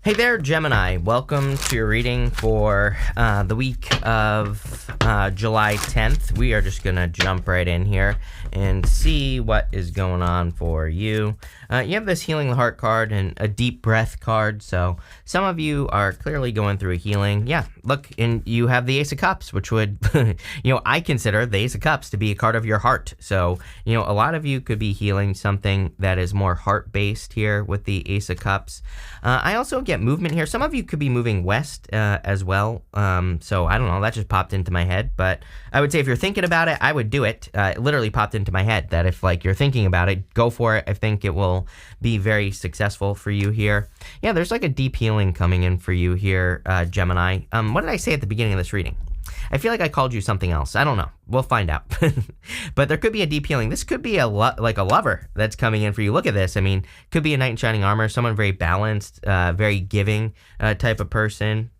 Hey there, Gemini. Welcome to your reading for the week of July 10th. We are just going to jump right in here and see what is going on for you. You have this Healing the Heart card and a Deep Breath card, so some of you are clearly going through a healing. Yeah, look, and you have the Ace of Cups, which would, I consider the Ace of Cups to be a card of your heart. So, a lot of you could be healing something that is more heart-based here with the Ace of Cups. I also get movement here. Some of you could be moving west as well. So I don't know. That just popped into my head. But I would say if you're thinking about it, I would do it. It literally popped into my head that if you're thinking about it, go for it. I think it will be very successful for you here. Yeah, there's a deep healing coming in for you here, Gemini. What did I say at the beginning of this reading? I feel like I called you something else. I don't know. We'll find out. But there could be a deep healing. This could be a lover that's coming in for you. Look at this. I mean, could be a knight in shining armor, someone very balanced, very giving type of person.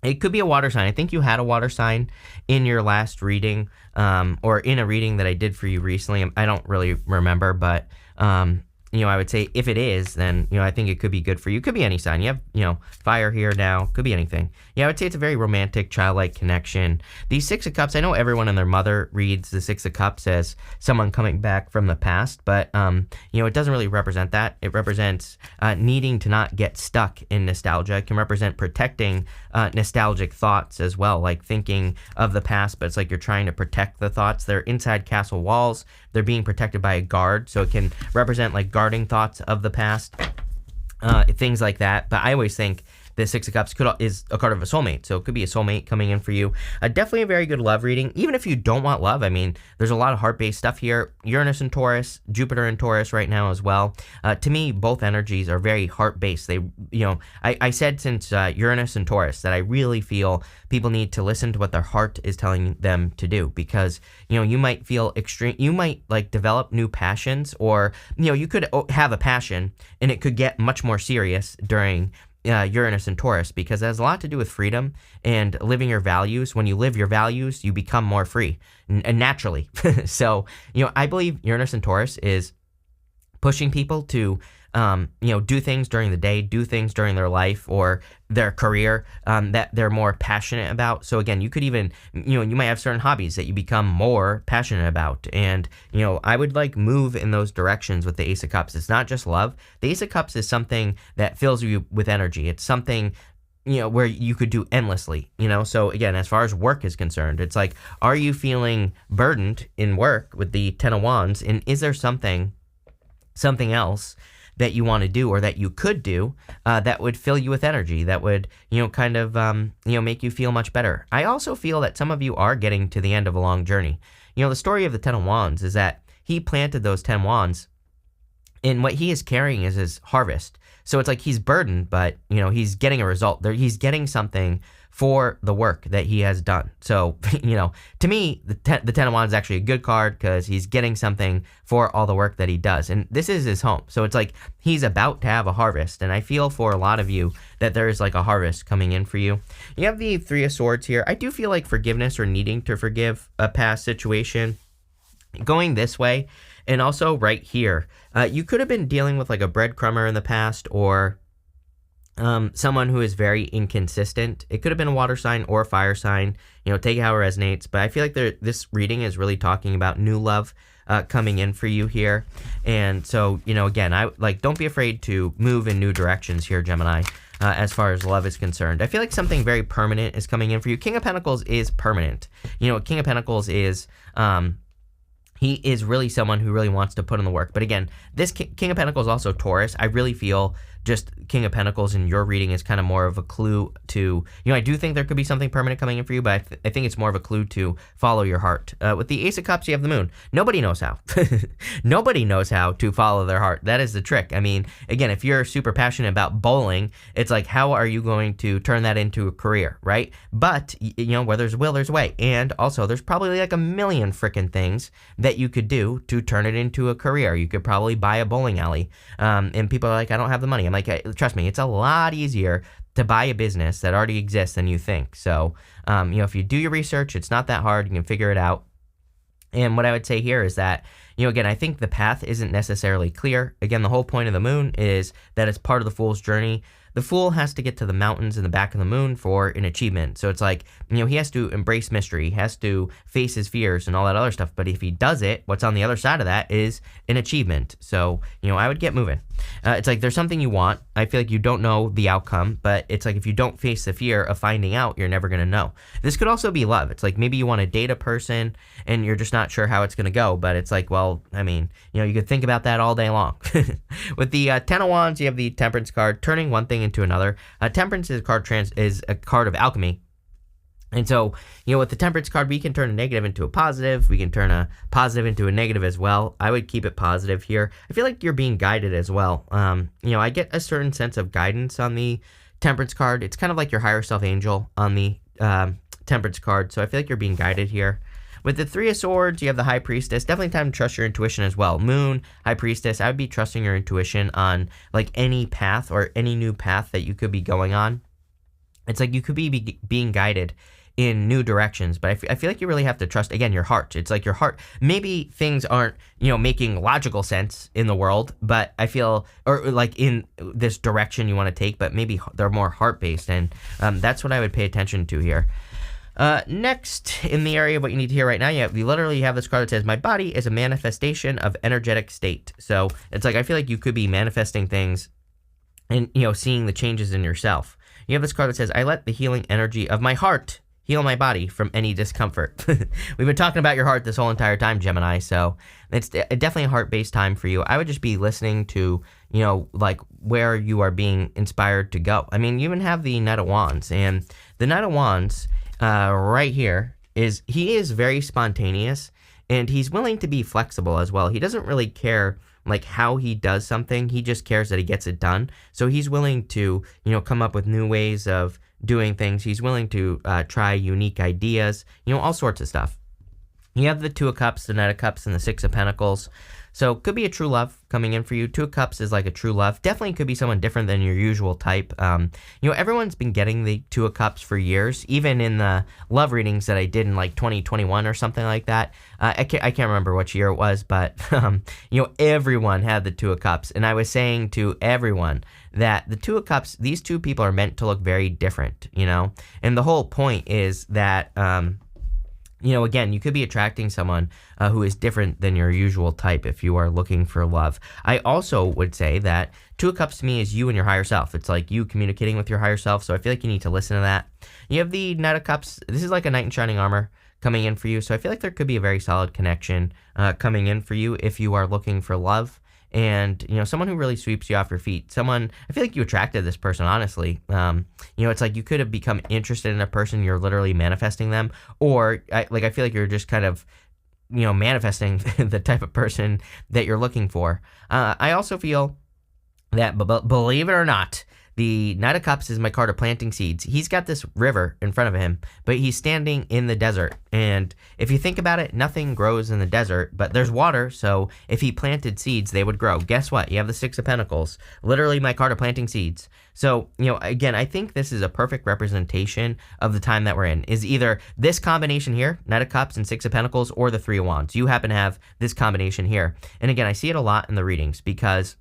It could be a water sign. I think you had a water sign in your last reading, or in a reading that I did for you recently. I don't really remember, but I would say if it is, then, I think it could be good for you. Could be any sign. You have, fire here now. Could be anything. Yeah, I would say it's a very romantic, childlike connection. The Six of Cups, I know everyone and their mother reads the Six of Cups as someone coming back from the past, but, it doesn't really represent that. It represents needing to not get stuck in nostalgia. It can represent protecting nostalgic thoughts as well, like thinking of the past, but it's like you're trying to protect the thoughts. They're inside castle walls. They're being protected by a guard, so it can represent guarding thoughts of the past, things like that. But I always think the Six of Cups is a card of a soulmate, so it could be a soulmate coming in for you. Definitely a very good love reading, even if you don't want love. I mean, there's a lot of heart-based stuff here. Uranus and Taurus, Jupiter and Taurus right now as well. To me, both energies are very heart-based. They, I said since Uranus and Taurus that I really feel people need to listen to what their heart is telling them to do, because, you might feel extreme, you might develop new passions, or, you could have a passion and it could get much more serious during Uranus and Taurus, because it has a lot to do with freedom and living your values. When you live your values, you become more free and naturally. So, I believe Uranus and Taurus is pushing people to, do things during the day, do things during their life or their career that they're more passionate about. So again, you could even, you might have certain hobbies that you become more passionate about. And, I would move in those directions with the Ace of Cups. It's not just love. The Ace of Cups is something that fills you with energy. It's something, where you could do endlessly, So again, as far as work is concerned, it's are you feeling burdened in work with the Ten of Wands? And is there something else that you want to do, or that you could do, that would fill you with energy, that would, make you feel much better. I also feel that some of you are getting to the end of a long journey. The story of the Ten of Wands is that he planted those 10 wands, and what he is carrying is his harvest. So it's he's burdened, but, he's getting a result. He's getting something for the work that he has done. So, to me, the Ten of Wands is actually a good card, because he's getting something for all the work that he does. And this is his home. So it's he's about to have a harvest. And I feel for a lot of you that there is a harvest coming in for you. You have the Three of Swords here. I do feel forgiveness or needing to forgive a past situation going this way. And also right here, you could have been dealing with a breadcrumber in the past, or someone who is very inconsistent. It could have been a water sign or a fire sign, take it how it resonates. But I feel this reading is really talking about new love coming in for you here. And so, again, don't be afraid to move in new directions here, Gemini, as far as love is concerned. I feel something very permanent is coming in for you. King of Pentacles is permanent. King of Pentacles is, he is really someone who really wants to put in the work. But again, this King of Pentacles is also Taurus. I really feel just King of Pentacles in your reading is kind of more of a clue to, I do think there could be something permanent coming in for you, but I think it's more of a clue to follow your heart. With the Ace of Cups, you have the Moon. Nobody knows how. Nobody knows how to follow their heart. That is the trick. I mean, again, if you're super passionate about bowling, it's how are you going to turn that into a career, right? But, where there's a will, there's a way. And also, there's probably a million freaking things that you could do to turn it into a career. You could probably buy a bowling alley. And people are I don't have the money. I'm trust me, it's a lot easier to buy a business that already exists than you think. So, if you do your research, it's not that hard. You can figure it out. And what I would say here is that, again, I think the path isn't necessarily clear. Again, the whole point of the Moon is that it's part of the Fool's journey. the Fool has to get to the mountains in the back of the moon for an achievement. So it's like, he has to embrace mystery, he has to face his fears and all that other stuff. But if he does it, what's on the other side of that is an achievement. So, I would get moving. It's like there's something you want. I feel like you don't know the outcome, but it's like if you don't face the fear of finding out, you're never going to know. This could also be love. It's like maybe you want to date a person and you're just not sure how it's going to go, but it's like, well, you could think about that all day long. With the 10 of Wands, you have the Temperance card, turning one thing into another. Temperance is a card of alchemy. And so, with the Temperance card, we can turn a negative into a positive. We can turn a positive into a negative as well. I would keep it positive here. I feel like you're being guided as well. I get a certain sense of guidance on the Temperance card. It's kind of like your higher self angel on the Temperance card. So I feel like you're being guided here. With the Three of Swords, you have the High Priestess. Definitely time to trust your intuition as well. Moon, High Priestess, I would be trusting your intuition on like any path or any new path that you could be going on. It's like you could be being guided in new directions, but I feel like you really have to trust, again, your heart. It's like your heart. Maybe things aren't, making logical sense in the world, but I feel, or like in this direction you want to take, but maybe they're more heart-based, and that's what I would pay attention to here. Next, in the area of what you need to hear right now, you literally have this card that says, my body is a manifestation of energetic state. So it's like, I feel like you could be manifesting things and, seeing the changes in yourself. You have this card that says, I let the healing energy of my heart heal my body from any discomfort. We've been talking about your heart this whole entire time, Gemini, so it's definitely a heart-based time for you. I would just be listening to, like where you are being inspired to go. You even have the Knight of Wands, and the Knight of Wands right here he is very spontaneous, and he's willing to be flexible as well. He doesn't really care like how he does something. He just cares that he gets it done. So he's willing to, come up with new ways of doing things. He's willing to try unique ideas, all sorts of stuff. You have the Two of Cups, the Knight of Cups, and the Six of Pentacles. So could be a true love coming in for you. Two of Cups is like a true love. Definitely could be someone different than your usual type. Everyone's been getting the Two of Cups for years, even in the love readings that I did in like 2021 or something like that. I can't remember which year it was, but everyone had the Two of Cups, and I was saying to everyone that the Two of Cups, these two people are meant to look very different, and the whole point is that again, you could be attracting someone who is different than your usual type if you are looking for love. I also would say that Two of Cups to me is you and your higher self. It's like you communicating with your higher self, so I feel like you need to listen to that. You have the Knight of Cups. This is like a knight in shining armor coming in for you, so I feel like there could be a very solid connection coming in for you if you are looking for love. And, someone who really sweeps you off your feet. Someone, I feel like you attracted this person, honestly. It's like you could have become interested in a person, you're literally manifesting them. Or, I feel like you're just kind of, manifesting the type of person that you're looking for. I also feel that, believe it or not, the Knight of Cups is my card of planting seeds. He's got this river in front of him, but he's standing in the desert. And if you think about it, nothing grows in the desert, but there's water. So if he planted seeds, they would grow. Guess what? You have the Six of Pentacles, literally my card of planting seeds. So, again, I think this is a perfect representation of the time that we're in, is either this combination here, Knight of Cups and Six of Pentacles, or the Three of Wands. You happen to have this combination here. And again, I see it a lot in the readings because,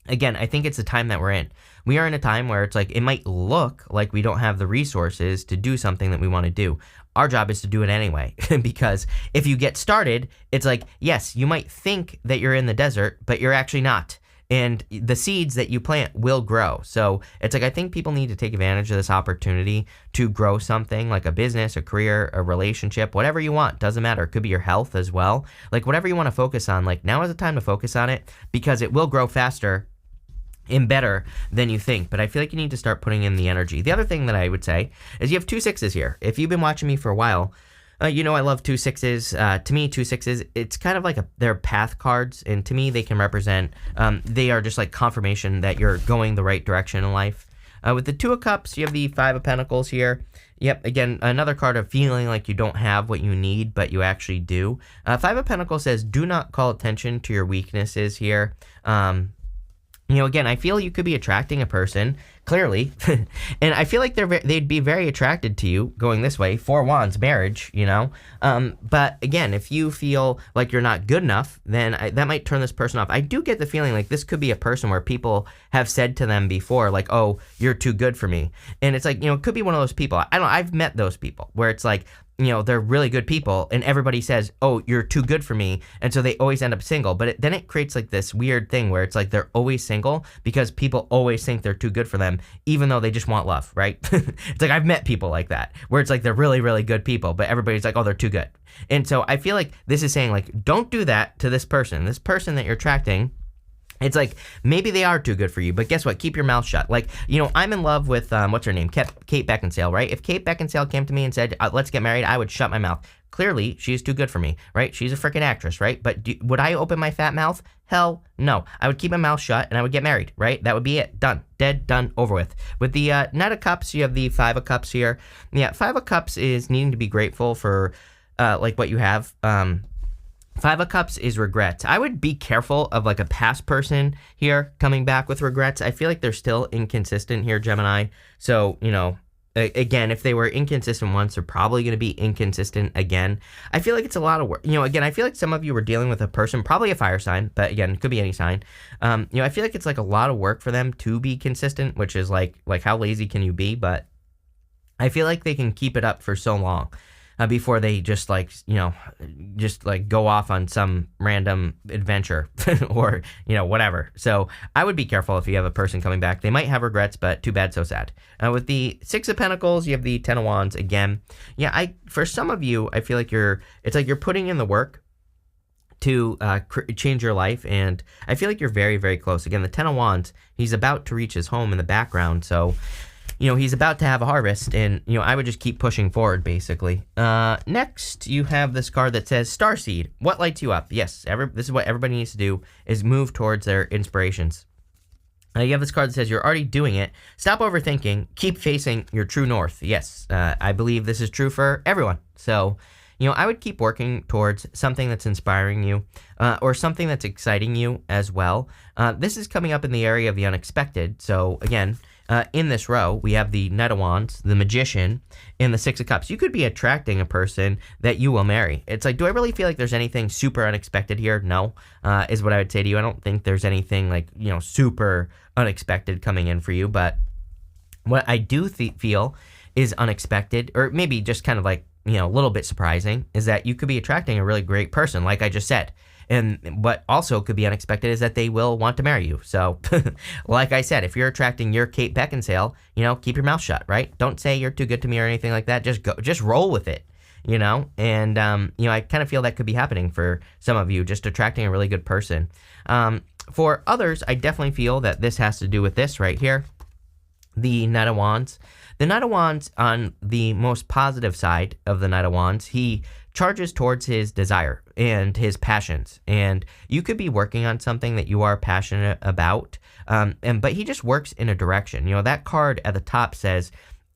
again, I think it's the time that we're in. We are in a time where it's like, it might look like we don't have the resources to do something that we want to do. Our job is to do it anyway, because if you get started, it's like, yes, you might think that you're in the desert, but you're actually not. And the seeds that you plant will grow. So it's like, I think people need to take advantage of this opportunity to grow something like a business, a career, a relationship, whatever you want. Doesn't matter. It could be your health as well. Like whatever you want to focus on, like now is the time to focus on it because it will grow faster and better than you think. But I feel like you need to start putting in the energy. The other thing that I would say is you have 2 6s here. If you've been watching me for a while, I love 2 6s. To me, 2 6s, it's kind of like they're path cards. And to me, they can represent, they are just like confirmation that you're going the right direction in life. With the 2 of Cups, you have the 5 of Pentacles here. Yep, again, another card of feeling like you don't have what you need, but you actually do. 5 of Pentacles says, do not call attention to your weaknesses here. Again, I feel you could be attracting a person clearly. And I feel like they'd be very attracted to you going this way. 4 wands, marriage, you know. But again, if you feel like you're not good enough, then that might turn this person off. I do get the feeling like this could be a person where people have said to them before, like, oh, you're too good for me. And it's like, you know, it could be one of those people. I don't know, I've met those people where it's like, you know, they're really good people and everybody says, oh, you're too good for me. And so they always end up single. But then it creates like this weird thing where it's like they're always single because people always think they're too good for them, even though they just want love, right? It's like I've met people like that where it's like they're really, really good people, but everybody's like, oh, they're too good. And so I feel like this is saying like, don't do that to this person that you're attracting. It's like, maybe they are too good for you, but guess what? Keep your mouth shut. Like, you know, I'm in love with, what's her name? Kate Beckinsale, right? If Kate Beckinsale came to me and said, let's get married, I would shut my mouth. Clearly, she's too good for me, right? She's a freaking actress, right? But would I open my fat mouth? Hell no. I would keep my mouth shut and I would get married, right? That would be it. Done. Dead, done, over with. With the Knight of Cups, you have the 5 of Cups here. Yeah, 5 of Cups is needing to be grateful for, like, what you have. 5 of Cups is regrets. I would be careful of like a past person here coming back with regrets. I feel like they're still inconsistent here, Gemini. So, you know, again, if they were inconsistent once, they're probably going to be inconsistent again. I feel like it's a lot of work. You know, again, I feel like some of you were dealing with a person, probably a fire sign, but again, it could be any sign. You know, I feel like it's like a lot of work for them to be consistent, which is like how lazy can you be? But I feel like they can keep it up for so long. Before they just like, you know, just like go off on some random adventure or, you know, whatever. So I would be careful if you have a person coming back. They might have regrets, but too bad, so sad. With the 6 of Pentacles, you have the 10 of Wands again. Yeah, for some of you, I feel like it's like you're putting in the work to change your life, and I feel like you're very, very close. Again, the 10 of Wands, he's about to reach his home in the background, so you know, he's about to have a harvest, and, you know, I would just keep pushing forward, basically. Next, you have this card that says Starseed. What lights you up? Yes, this is what everybody needs to do, is move towards their inspirations. You have this card that says you're already doing it. Stop overthinking. Keep facing your true north. Yes, I believe this is true for everyone. So, you know, I would keep working towards something that's inspiring you or something that's exciting you as well. This is coming up in the area of the unexpected. So, again, in this row, we have the Knight of Wands, the Magician, and the 6 of Cups. You could be attracting a person that you will marry. It's like, do I really feel like there's anything super unexpected here? No, is what I would say to you. I don't think there's anything like, you know, super unexpected coming in for you. But what I do feel is unexpected, or maybe just kind of like, you know, a little bit surprising, is that you could be attracting a really great person, like I just said. And what also could be unexpected is that they will want to marry you. So, like I said, if you're attracting your Kate Beckinsale, you know, keep your mouth shut, right? Don't say you're too good to me or anything like that. Just roll with it, you know? And, you know, I kind of feel that could be happening for some of you, just attracting a really good person. For others, I definitely feel that this has to do with this right here, the Knight of Wands. The Knight of Wands, on the most positive side of the Knight of Wands, he charges towards his desire and his passions, and you could be working on something that you are passionate about, but he just works in a direction. You know, that card at the top says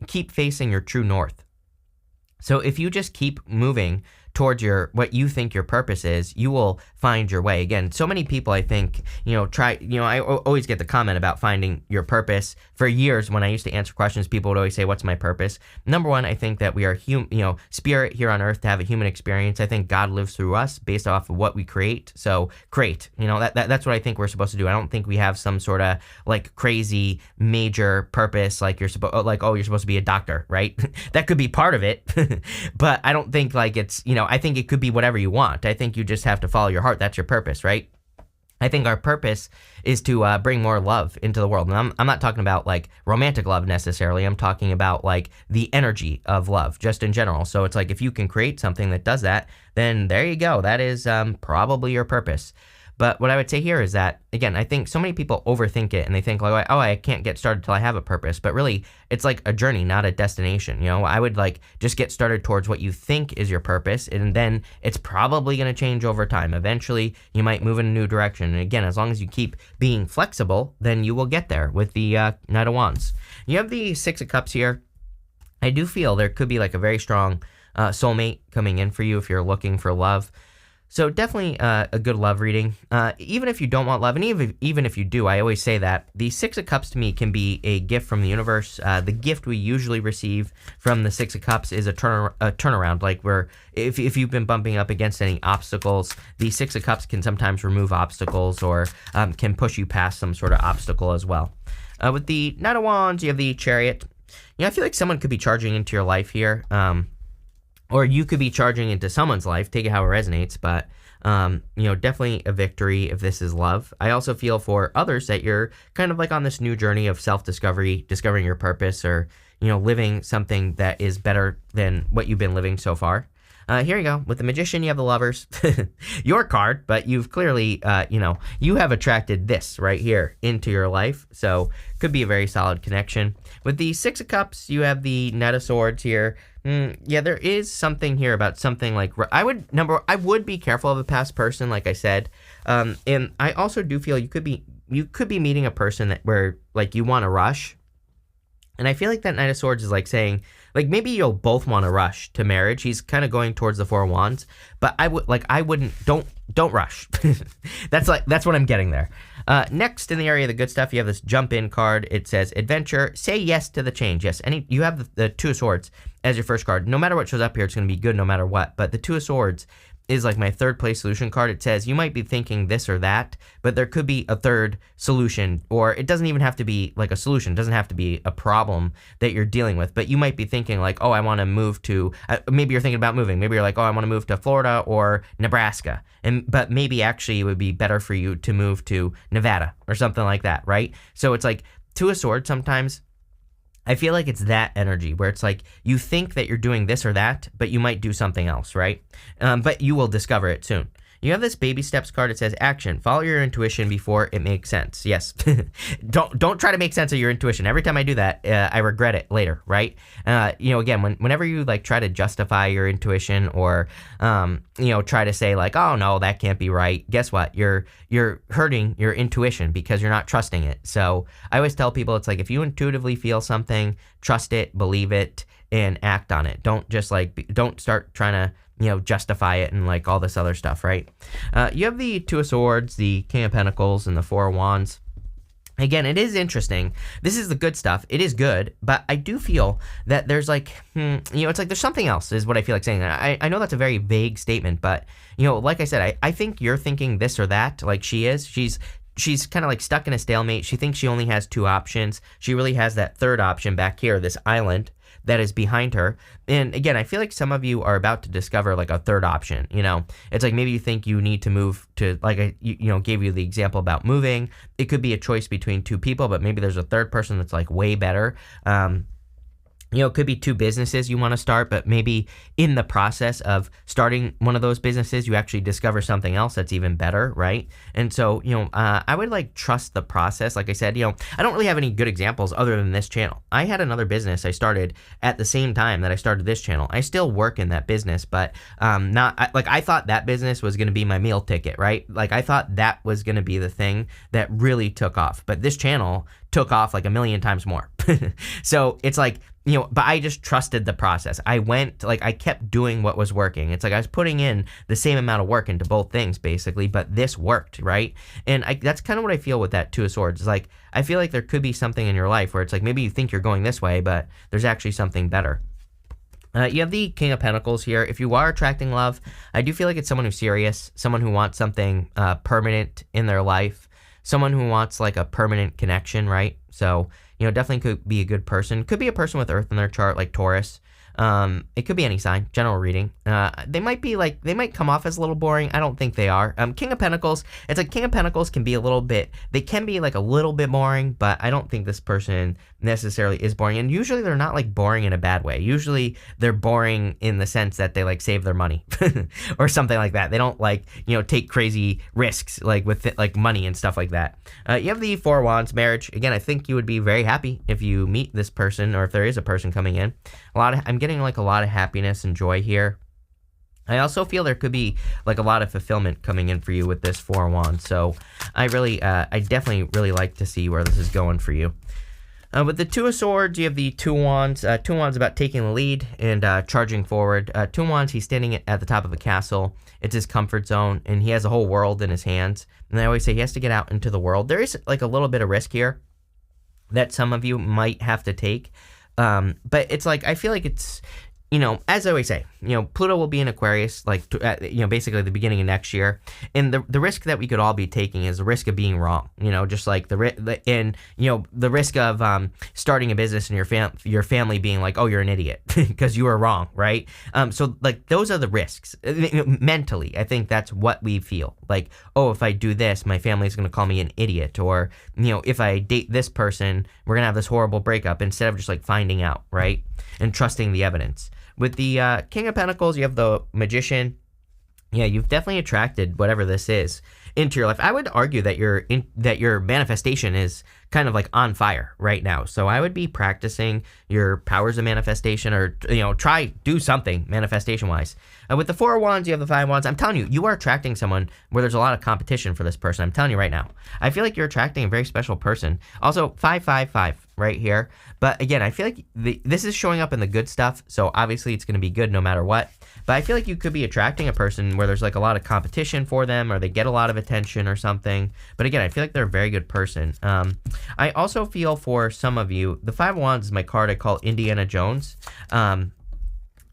keep facing your true north. So if you just keep moving towards what you think your purpose is, you will find your way. Again, so many people, I think, I always get the comment about finding your purpose. For years, when I used to answer questions, people would always say, what's my purpose? Number one, I think that we are spirit here on earth to have a human experience. I think God lives through us based off of what we create. So create, that's what I think we're supposed to do. I don't think we have some sort of like crazy major purpose, like you're supposed to be a doctor, right? That could be part of it, but I don't think like it's, I think it could be whatever you want. I think you just have to follow your heart. That's your purpose, right? I think our purpose is to bring more love into the world. And I'm not talking about like romantic love necessarily. I'm talking about like the energy of love just in general. So it's like if you can create something that does that, then there you go. That is probably your purpose. But what I would say here is that, again, I think so many people overthink it and they think like, oh, I can't get started till I have a purpose. But really, it's like a journey, not a destination. I would like just get started towards what you think is your purpose, and then it's probably going to change over time. Eventually, you might move in a new direction. And again, as long as you keep being flexible, then you will get there with the Knight of Wands. You have the 6 of Cups here. I do feel there could be like a very strong soulmate coming in for you if you're looking for love. So definitely a good love reading. Even if you don't want love, and even if you do, I always say that the Six of Cups to me can be a gift from the universe. The gift we usually receive from the Six of Cups is a turnaround. Like where if you've been bumping up against any obstacles, the Six of Cups can sometimes remove obstacles or can push you past some sort of obstacle as well. With the Knight of Wands, you have the Chariot. I feel like someone could be charging into your life here. Or you could be charging into someone's life, take it how it resonates, but, definitely a victory if this is love. I also feel for others that you're kind of like on this new journey of self-discovery, discovering your purpose, or, living something that is better than what you've been living so far. Here you go. With the Magician, you have the Lovers. Your card, but you've clearly, you have attracted this right here into your life. So could be a very solid connection. With the Six of Cups, you have the Knight of Swords here. Yeah, there is something here about something like I would be careful of a past person, like I said. And I also do feel you could be meeting a person where like you want to rush. And I feel like that Knight of Swords is like saying, like maybe you'll both want to rush to marriage. He's kind of going towards the Four of Wands, but don't rush. That's what I'm getting there. Next in the area of the good stuff, you have this jump in card. It says adventure, say yes to the change. Yes. You have the Two of Swords as your first card. No matter what shows up here, it's going to be good no matter what. But the Two of Swords is like my third place solution card. It says you might be thinking this or that, but there could be a third solution, or it doesn't even have to be like a solution. It doesn't have to be a problem that you're dealing with, but you might be thinking like, oh, I want to move to, maybe you're thinking about moving. Maybe you're like, oh, I want to move to Florida or Nebraska. But maybe actually it would be better for you to move to Nevada or something like that, right? So it's like Two of Swords sometimes. I feel like it's that energy where it's like you think that you're doing this or that, but you might do something else, right? But you will discover it soon. You have this baby steps card. It says action. Follow your intuition before it makes sense. Yes. Don't try to make sense of your intuition. Every time I do that, I regret it later, right? Again, whenever you like try to justify your intuition or try to say like, oh no, that can't be right. Guess what? You're hurting your intuition because you're not trusting it. So I always tell people it's like if you intuitively feel something, trust it, believe it, and act on it. Don't start trying to justify it and like all this other stuff, right? You have the Two of Swords, the King of Pentacles, and the Four of Wands. Again, it is interesting. This is the good stuff. It is good, but I do feel that there's like, it's like there's something else is what I feel like saying. I know that's a very vague statement, but, like I said, I think you're thinking this or that, like she is. She's kind of like stuck in a stalemate. She thinks she only has two options. She really has that third option back here, this island that is behind her. And again, I feel like some of you are about to discover like a third option. It's like maybe you think you need to move to, like I gave you the example about moving. It could be a choice between two people, but maybe there's a third person that's like way better. It could be two businesses you want to start, but maybe in the process of starting one of those businesses, you actually discover something else that's even better, right? And so, I would like trust the process. Like I said, I don't really have any good examples other than this channel. I had another business I started at the same time that I started this channel. I still work in that business, but I thought that business was going to be my meal ticket, right? Like I thought that was going to be the thing that really took off, but this channel took off like a million times more. So it's like, but I just trusted the process. I kept doing what was working. It's like I was putting in the same amount of work into both things basically, but this worked, right? And that's kind of what I feel with that Two of Swords. It's like, I feel like there could be something in your life where it's like, maybe you think you're going this way, but there's actually something better. You have the King of Pentacles here. If you are attracting love, I do feel like it's someone who's serious, someone who wants something permanent in their life, someone who wants like a permanent connection, right? So, definitely could be a good person. Could be a person with Earth in their chart, like Taurus. It could be any sign, general reading. They might come off as a little boring. I don't think they are. King of Pentacles, it's like King of Pentacles can be they can be like a little bit boring, but I don't think this person necessarily is boring. And usually they're not like boring in a bad way. Usually they're boring in the sense that they like save their money or something like that. They don't like, take crazy risks like with like money and stuff like that. You have the Four of Wands, marriage. Again, I think you would be very happy if you meet this person or if there is a person coming in. I'm getting like a lot of happiness and joy here. I also feel there could be like a lot of fulfillment coming in for you with this Four of Wands. So I definitely really like to see where this is going for you. With the Two of Swords, you have the Two of Wands. Two of Wands about taking the lead and charging forward. Two of Wands, he's standing at the top of a castle. It's his comfort zone, and he has a whole world in his hands. And I always say he has to get out into the world. There is like a little bit of risk here that some of you might have to take. But it's like, I feel like it's, as I always say, Pluto will be in Aquarius, like, basically the beginning of next year. And the risk that we could all be taking is the risk of being wrong, just like the risk of starting a business and your family being like, oh, you're an idiot because you were wrong, right? So like those are the risks. Mentally, I think that's what we feel like, oh, if I do this, my family's going to call me an idiot. Or, if I date this person, we're going to have this horrible breakup, instead of just like finding out, right? And trusting the evidence. With the King of Pentacles, you have the Magician. Yeah, you've definitely attracted whatever this is into your life. I would argue that your manifestation is kind of like on fire right now. So I would be practicing your powers of manifestation, or do something manifestation wise. With the Four of Wands, you have the Five of Wands. I'm telling you, you are attracting someone where there's a lot of competition for this person. I'm telling you right now. I feel like you're attracting a very special person. Also, 555 right here. But again, I feel like this is showing up in the good stuff. So obviously it's going to be good no matter what. But I feel like you could be attracting a person where there's like a lot of competition for them, or they get a lot of attention or something. But again, I feel like they're a very good person. I also feel for some of you, the Five of Wands is my card I call Indiana Jones.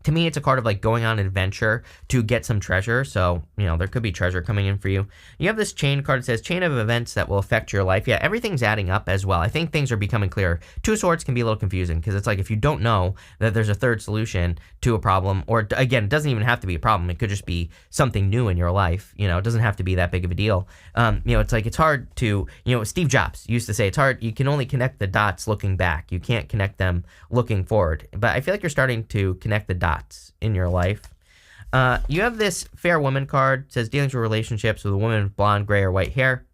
To me, it's a card of like going on an adventure to get some treasure. So, there could be treasure coming in for you. You have this chain card that says chain of events that will affect your life. Yeah, everything's adding up as well. I think things are becoming clearer. Two of Swords can be a little confusing because it's like if you don't know that there's a third solution to a problem, or again, it doesn't even have to be a problem. It could just be something new in your life. It doesn't have to be that big of a deal. It's like it's hard to, Steve Jobs used to say it's hard. You can only connect the dots looking back. You can't connect them looking forward. But I feel like you're starting to connect the dots in your life. You have this Fair Woman card. It says dealings with relationships with a woman with blonde, gray, or white hair.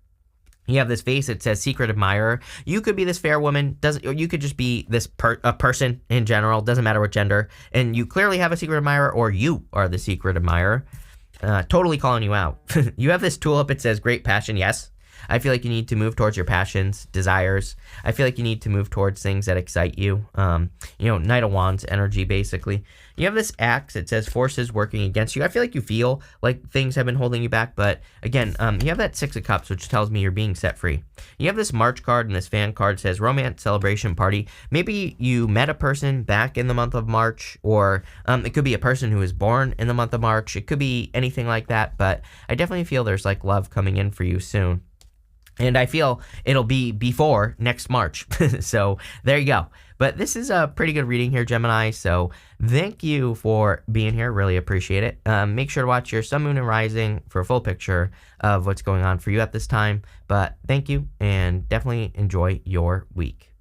You have this face. It says secret admirer. You could be this fair woman. You could just be this a person in general. Doesn't matter what gender. And you clearly have a secret admirer, or you are the secret admirer. Totally calling you out. You have this tulip. It says great passion. Yes. I feel like you need to move towards your passions, desires. I feel like you need to move towards things that excite you. Knight of Wands energy, basically. You have this axe. It says forces working against you. I feel like you feel like things have been holding you back. But again, you have that Six of Cups, which tells me you're being set free. You have this March card, and this fan card says romance, celebration, party. Maybe you met a person back in the month of March, or it could be a person who was born in the month of March. It could be anything like that. But I definitely feel there's like love coming in for you soon. And I feel it'll be before next March. So there you go. But this is a pretty good reading here, Gemini. So thank you for being here. Really appreciate it. Make sure to watch your Sun, Moon, and Rising for a full picture of what's going on for you at this time. But thank you, and definitely enjoy your week.